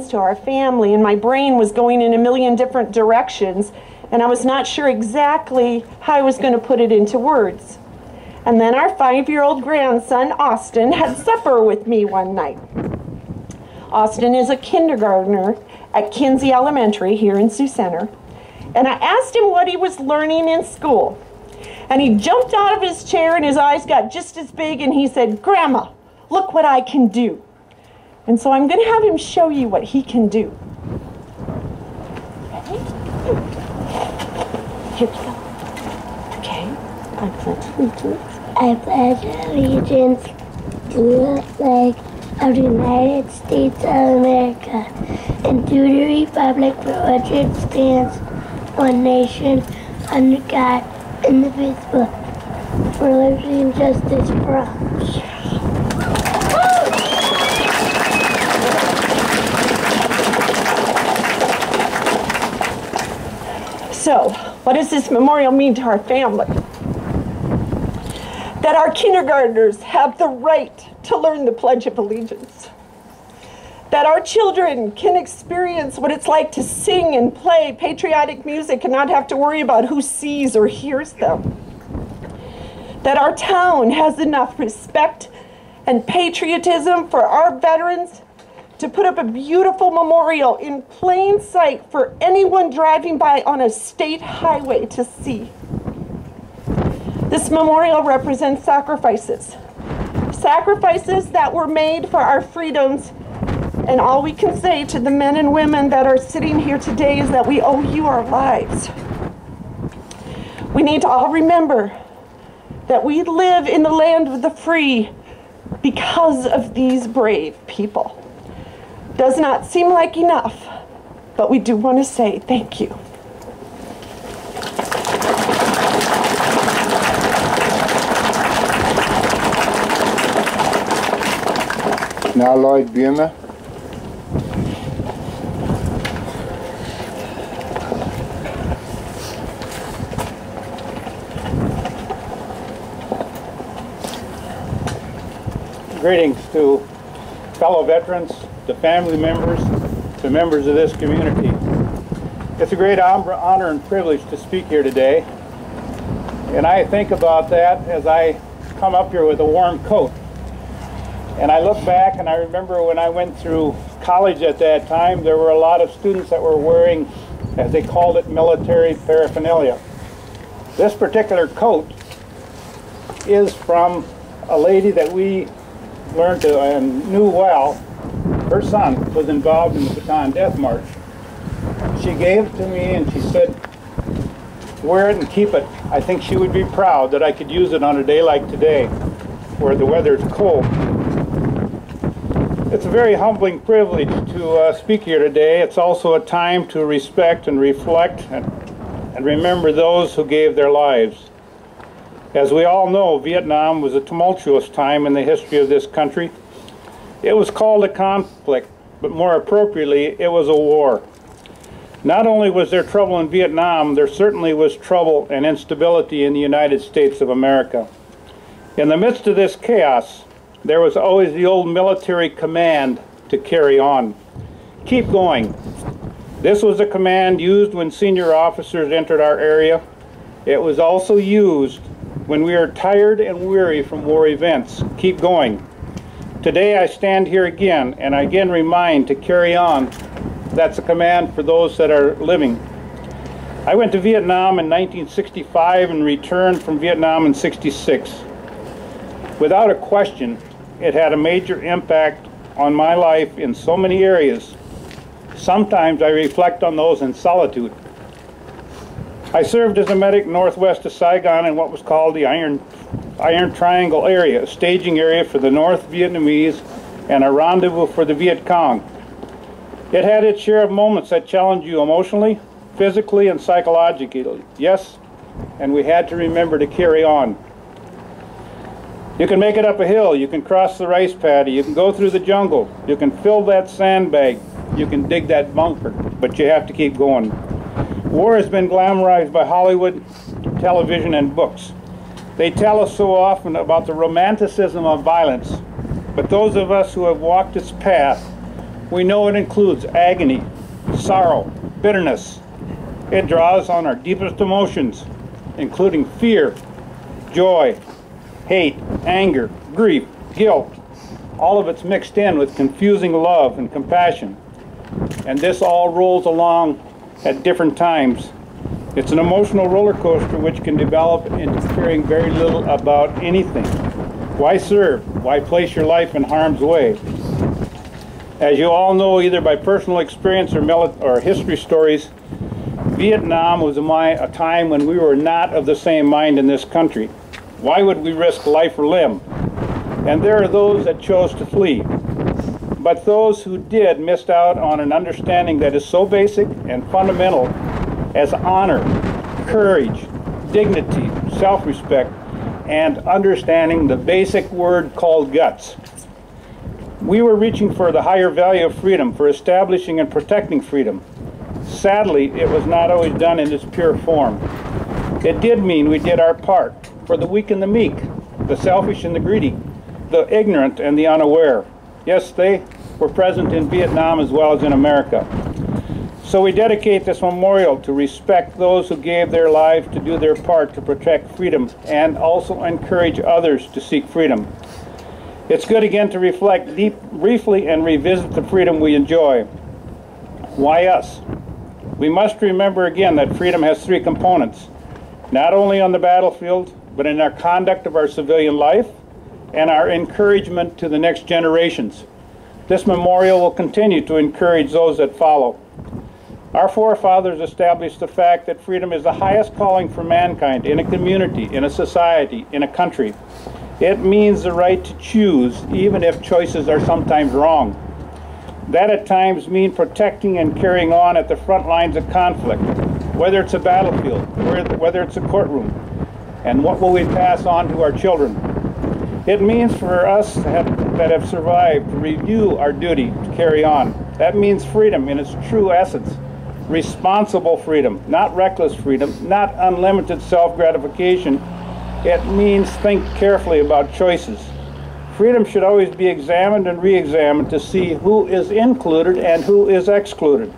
to our family, and my brain was going in a million different directions, and I was not sure exactly how I was going to put it into words. And then our 5-year-old grandson, Austin, had supper with me one night. Austin is a kindergartner at Kinsey Elementary here in Sioux Center, and I asked him what he was learning in school. And he jumped out of his chair and his eyes got just as big, and he said, "Grandma, look what I can do." And so I'm going to have him show you what he can do. Ready? Here we go. Okay. I pledge allegiance. I pledge allegiance to the flag of the United States of America and to the republic for which it stands, one nation, under God, indivisible, for liberty and justice for all. So, what does this memorial mean to our family? That our kindergartners have the right to learn the Pledge of Allegiance. That our children can experience what it's like to sing and play patriotic music and not have to worry about who sees or hears them. That our town has enough respect and patriotism for our veterans to put up a beautiful memorial in plain sight for anyone driving by on a state highway to see. This memorial represents sacrifices. Sacrifices that were made for our freedoms, and all we can say to the men and women that are sitting here today is that we owe you our lives. We need to all remember that we live in the land of the free because of these brave people. Does not seem like enough, but we do want to say thank you. Now Lloyd Buma. Greetings to fellow veterans, to family members, to members of this community. It's a great honor and privilege to speak here today. And I think about that as I come up here with a warm coat. And I look back and I remember when I went through college at that time, there were a lot of students that were wearing, as they called it, military paraphernalia. This particular coat is from a lady that we learned to and knew well. Her son was involved in the Bataan Death March. She gave it to me and she said, "Wear it and keep it." I think she would be proud that I could use it on a day like today, where the weather is cold. It's a very humbling privilege to speak here today. It's also a time to respect and reflect and remember those who gave their lives. As we all know, Vietnam was a tumultuous time in the history of this country. It was called a conflict, but more appropriately, it was a war. Not only was there trouble in Vietnam, there certainly was trouble and instability in the United States of America. In the midst of this chaos, there was always the old military command to carry on. Keep going. This was a command used when senior officers entered our area. It was also used when we are tired and weary from war events. Keep going. Today I stand here again and I again remind to carry on. That's a command for those that are living. I went to Vietnam in 1965 and returned from Vietnam in '66. Without a question, it had a major impact on my life in so many areas. Sometimes I reflect on those in solitude. I served as a medic northwest of Saigon in what was called the Iron Triangle area, a staging area for the North Vietnamese and a rendezvous for the Viet Cong. It had its share of moments that challenged you emotionally, physically, and psychologically. Yes, and we had to remember to carry on. You can make it up a hill, you can cross the rice paddy, you can go through the jungle, you can fill that sandbag, you can dig that bunker, but you have to keep going. War has been glamorized by Hollywood, television, and books. They tell us so often about the romanticism of violence, but those of us who have walked its path We know it includes agony, sorrow, bitterness. It draws on our deepest emotions, including fear, joy, hate, anger, grief, guilt. All of it's mixed in with confusing love and compassion. And this all rolls along at different times. It's an emotional roller coaster which can develop into caring very little about anything. Why serve? Why place your life in harm's way? As you all know, either by personal experience or history stories, Vietnam was a time when we were not of the same mind in this country. Why would we risk life or limb? And there are those that chose to flee. But those who did missed out on an understanding that is so basic and fundamental as honor, courage, dignity, self-respect, and understanding the basic word called guts. We were reaching for the higher value of freedom, for establishing and protecting freedom. Sadly, it was not always done in its pure form. It did mean we did our part for the weak and the meek, the selfish and the greedy, the ignorant and the unaware. Yes, they were present in Vietnam as well as in America. So we dedicate this memorial to respect those who gave their lives to do their part to protect freedom and also encourage others to seek freedom. It's good again to reflect briefly and revisit the freedom we enjoy. Why us? We must remember again that freedom has three components, not only on the battlefield, but in our conduct of our civilian life and our encouragement to the next generations. This memorial will continue to encourage those that follow. Our forefathers established the fact that freedom is the highest calling for mankind in a community, in a society, in a country. It means the right to choose, even if choices are sometimes wrong. That at times means protecting and carrying on at the front lines of conflict, whether it's a battlefield, whether it's a courtroom, and what will we pass on to our children. It means for us that have survived to review our duty to carry on. That means freedom in its true essence. Responsible freedom, not reckless freedom, not unlimited self-gratification. It means think carefully about choices. Freedom should always be examined and re-examined to see who is included and who is excluded.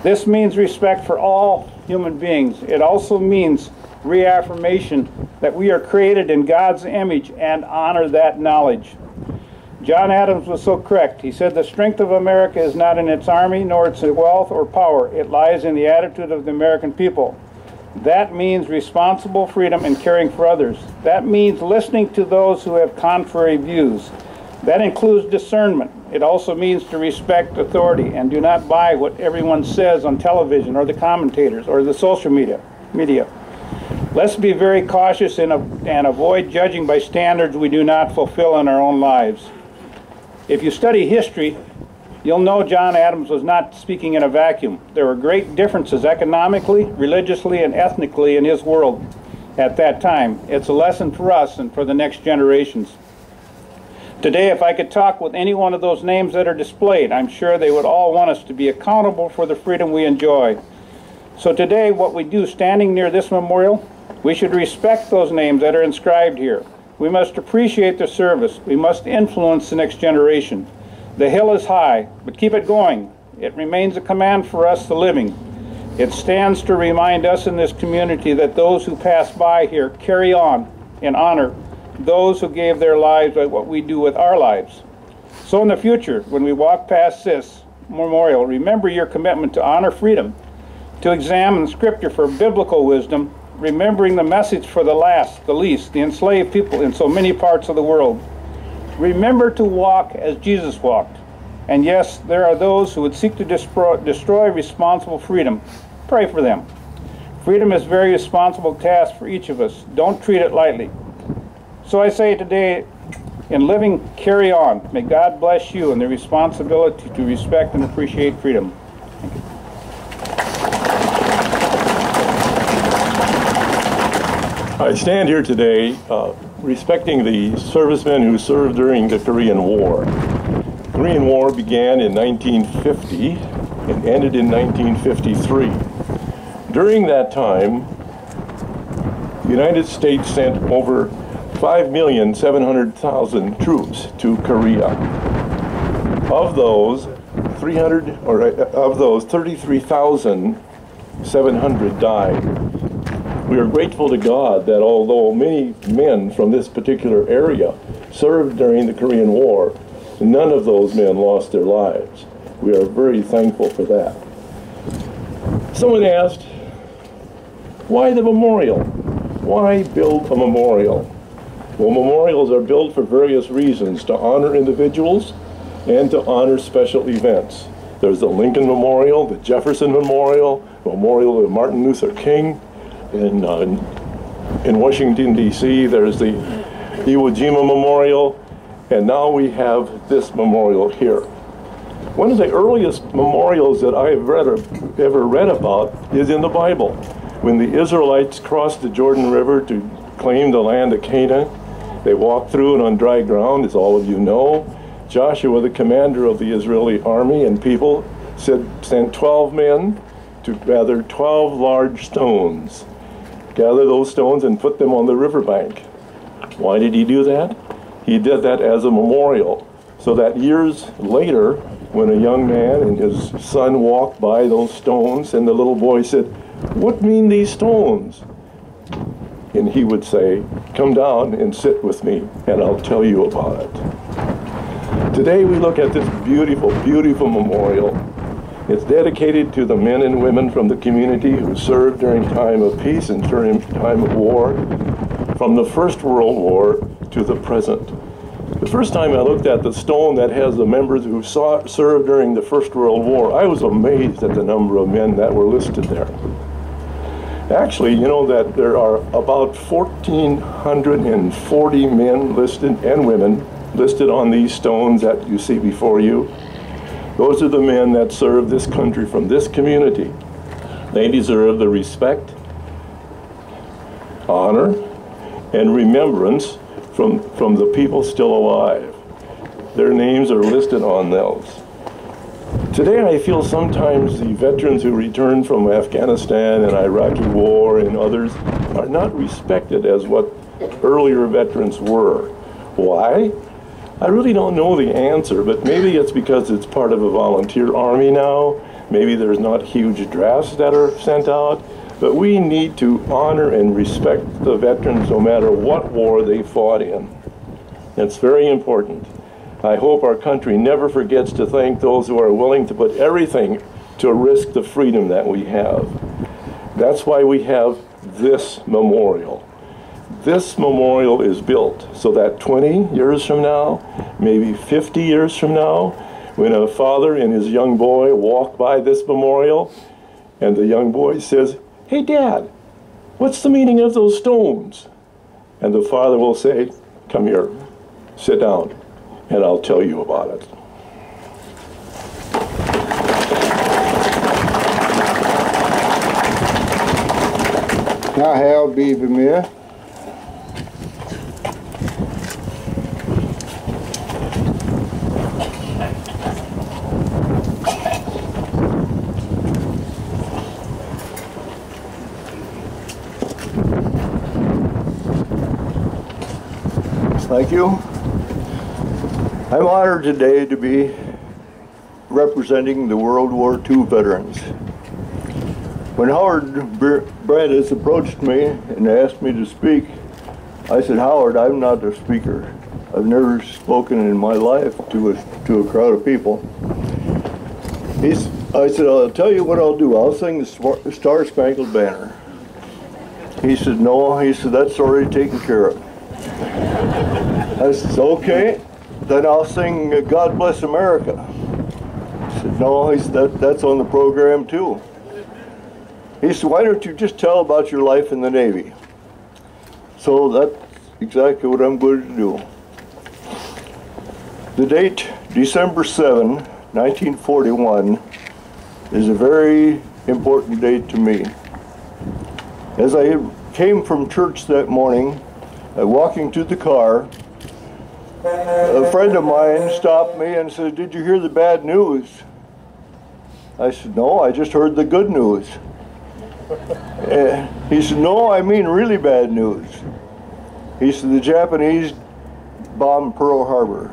This means respect for all human beings. It also means reaffirmation that we are created in God's image and honor that knowledge. John Adams was so correct. He said, "The strength of America is not in its army, nor its wealth or power. It lies in the attitude of the American people." That means responsible freedom and caring for others. That means listening to those who have contrary views. That includes discernment. It also means to respect authority and do not buy what everyone says on television or the commentators or the social media. Let's be very cautious and avoid judging by standards we do not fulfill in our own lives. If you study history, you'll know John Adams was not speaking in a vacuum. There were great differences economically, religiously, and ethnically in his world at that time. It's a lesson for us and for the next generations. Today, if I could talk with any one of those names that are displayed, I'm sure they would all want us to be accountable for the freedom we enjoy. So today, what we do standing near this memorial, we should respect those names that are inscribed here. We must appreciate their service. We must influence the next generation. The hill is high, but keep it going. It remains a command for us, the living. It stands to remind us in this community that those who pass by here carry on in honor those who gave their lives by what we do with our lives. So in the future, when we walk past this memorial, remember your commitment to honor freedom, to examine Scripture for biblical wisdom, remembering the message for the last, the least, the enslaved people in so many parts of the world. Remember to walk as Jesus walked. And yes, there are those who would seek to destroy responsible freedom. Pray for them. Freedom is a very responsible task for each of us. Don't treat it lightly. So I say today, in living, carry on. May God bless you in the responsibility to respect and appreciate freedom. Thank you. I stand here today respecting the servicemen who served during the Korean War. The Korean War began in 1950 and ended in 1953. During that time, the United States sent over 5,700,000 troops to Korea. Of those, 300, or of those, 33,700 died. We are grateful to God that although many men from this particular area served during the Korean War, none of those men lost their lives. We are very thankful for that. Someone asked, why the memorial? Why build a memorial? Well, memorials are built for various reasons, to honor individuals and to honor special events. There's the Lincoln Memorial, the Jefferson Memorial, Memorial of Martin Luther King. In Washington, D.C., there's the Iwo Jima Memorial, and now we have this memorial here. One of the earliest memorials that I've ever read about is in the Bible. When the Israelites crossed the Jordan River to claim the land of Canaan, they walked through it on dry ground, as all of you know. Joshua, the commander of the Israeli army and people, sent 12 men to gather 12 large stones. Gather those stones and put them on the riverbank. Why did he do that? He did that as a memorial, so that years later, when a young man and his son walked by those stones, and the little boy said, "What mean these stones?" And he would say, "Come down and sit with me, and I'll tell you about it." Today we look at this beautiful, beautiful memorial. It's dedicated to the men and women from the community who served during time of peace and during time of war, from the First World War to the present. The first time I looked at the stone that has the members who served during the First World War, I was amazed at the number of men that were listed there. Actually, you know that there are about 1,440 men listed and women listed on these stones that you see before you. Those are the men that served this country from this community. They deserve the respect, honor, and remembrance from the people still alive. Their names are listed on those. Today I feel sometimes the veterans who returned from Afghanistan and Iraqi war and others are not respected as what earlier veterans were. Why? I really don't know the answer, but maybe it's because it's part of a volunteer army now. Maybe there's not huge drafts that are sent out, but we need to honor and respect the veterans no matter what war they fought in. It's very important. I hope our country never forgets to thank those who are willing to put everything to risk the freedom that we have. That's why we have this memorial. This memorial is built so that 20 years from now, maybe 50 years from now, when a father and his young boy walk by this memorial, and the young boy says, "Hey, Dad, what's the meaning of those stones?" And the father will say, "Come here, sit down, and I'll tell you about it." Now, Hal B. Vermeer. Thank you. I'm honored today to be representing the World War II veterans. When Howard Brandes approached me and asked me to speak, I said, "Howard, I'm not a speaker. I've never spoken in my life to a crowd of people." I said, "I'll tell you what I'll do. I'll sing the Star Spangled Banner." He said, "No," he said, "that's already taken care of." I said, "Okay, then I'll sing God Bless America." He said, "No," he said, that's on the program too." He said, "Why don't you just tell about your life in the Navy?" So that's exactly what I'm going to do. The date, December 7, 1941, is a very important date to me. As I came from church that morning, walking to the car, a friend of mine stopped me and said, "Did you hear the bad news?" I said, "No, I just heard the good news." He said, "No, I mean really bad news." He said, "The Japanese bombed Pearl Harbor."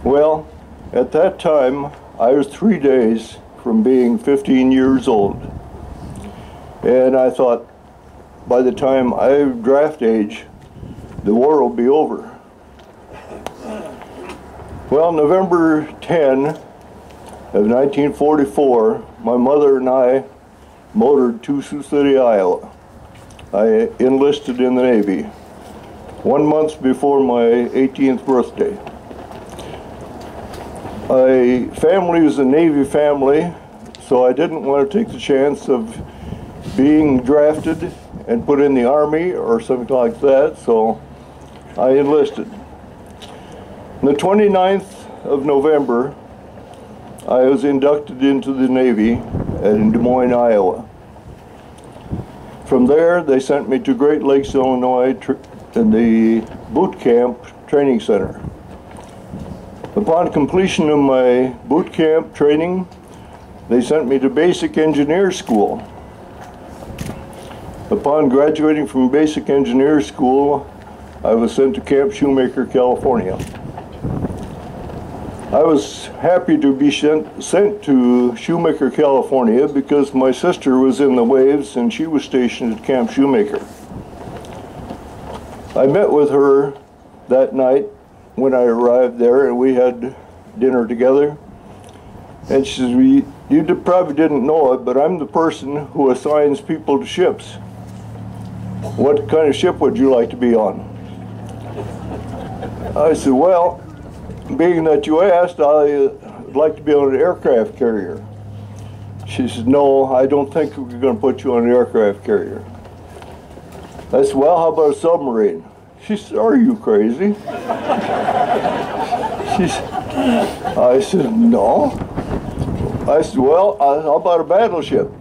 Well, At that time, I was 3 days from being 15 years old. And I thought, by the time I draft age, the war will be over. Well, November 10 of 1944, my mother and I motored to Sioux City, Iowa. I enlisted in the Navy 1 month before my 18th birthday. My family was a Navy family, so I didn't want to take the chance of being drafted and put in the Army or something like that, so I enlisted. On the 29th of November, I was inducted into the Navy in Des Moines, Iowa. From there, they sent me to Great Lakes, Illinois, in the boot camp training center. Upon completion of my boot camp training, they sent me to basic engineer school. Upon graduating from basic engineer school, I was sent to Camp Shoemaker, California. I was happy to be sent to Shoemaker, California because my sister was in the waves and she was stationed at Camp Shoemaker. I met with her that night when I arrived there, and we had dinner together. And she says, you probably didn't know it, but I'm the person who assigns people to ships. What kind of ship would you like to be on? I said, well, being that you asked, I'd like to be on an aircraft carrier. She said, no, I don't think we're going to put you on an aircraft carrier. I said, well, how about a submarine? She said, are you crazy? I said, no. I said, well, how about a battleship?